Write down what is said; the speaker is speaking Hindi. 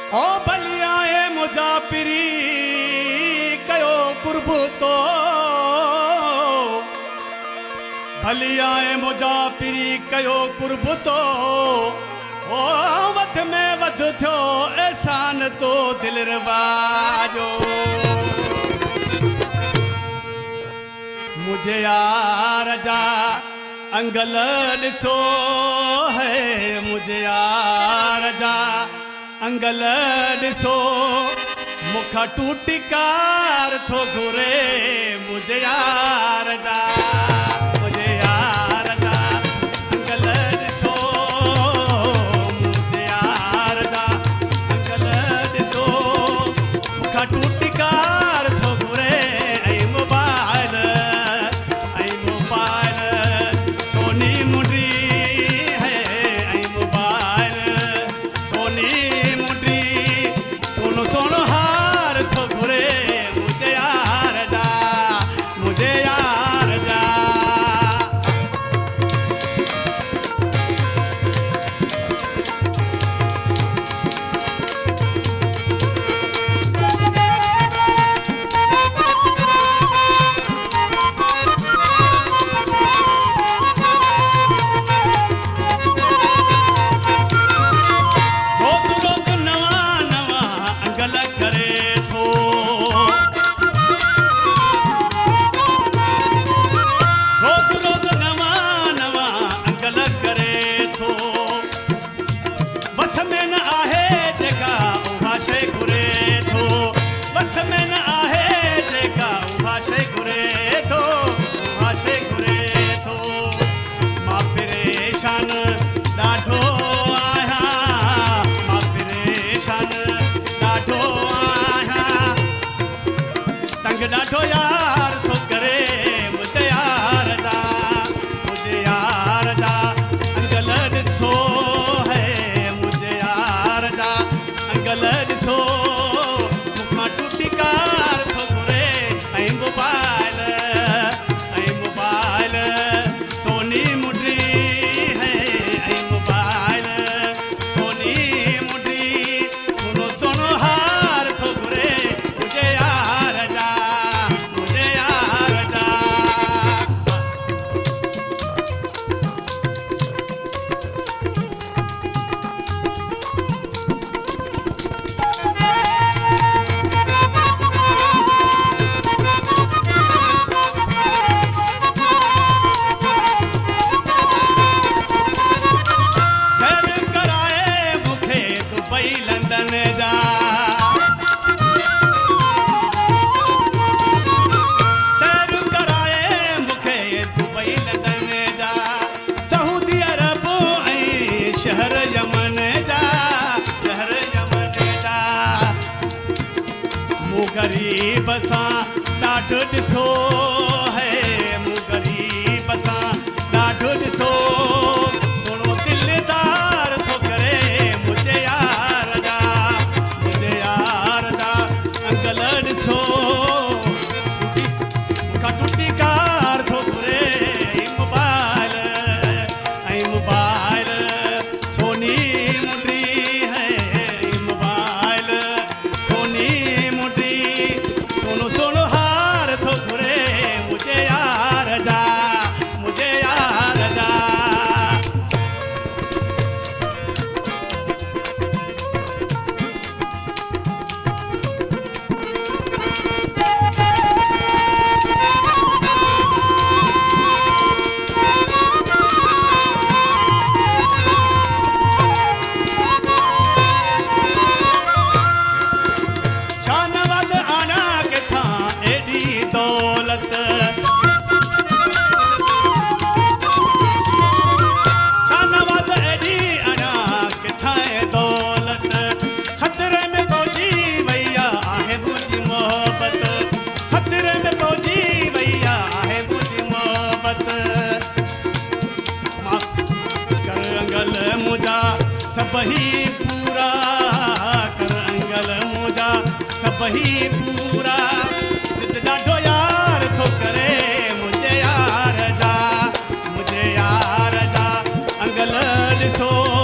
ओ भलियाए मुजापिरी कयो कुर्ब तो भलियाए मुजापिरी कयो कुर्ब तो ओ वध में वध थियो एहसान तो दिल रवाजो मुझे यार जा अंगल ॾिसो है मुझे यार जा अंगल ॾिसो मुखा टूटी कार थो घुरे मुझे यार जा अंगल ॾिसो मुझे यार जा अंगल ॾिसो मुखा टूटी कार थो घुरे ऐं मोबाइल सोनी मुंडी है ऐं मोबाइल सोनी मुंडी सोनो सोनो हार थो घुरे मुझे यार जा मुझे यार जा डाढो यार थो करे मुझे यार जा अंगल ॾिसो है मुझे यार जा अंगल ॾिसो मुखां टूटी कार थो घुरे ऐं मोबाइल सोनी मुंडी है ऐं मोबाइल सोनी मुंडी सोनो सोनो हार थो घुरे मुझे यार जा लंदन जा सैर कराए मूंखे दुबई लंदन जा सऊदी अरब ऐं शहर यमन जा मूं ग़रीब सां ॾाढो ॾिसो है मूं ग़रीब सां ॾाढो ॾिसो सोनो दिलदार थो करे मुझे यार अंगल ॾिसो मुखां टूटी कार थो घुरे ऐं मोबाइल सोनी मुंडी है ऐं मोबाइल सोनी मुंडी सोनो सोनो हार थो घुरे मुझे यार जा सबही पूरा कर अंगल मुझा सबही पूरा जित ॾाढो यार थो करे मुझे यार जा अंगल ॾिसो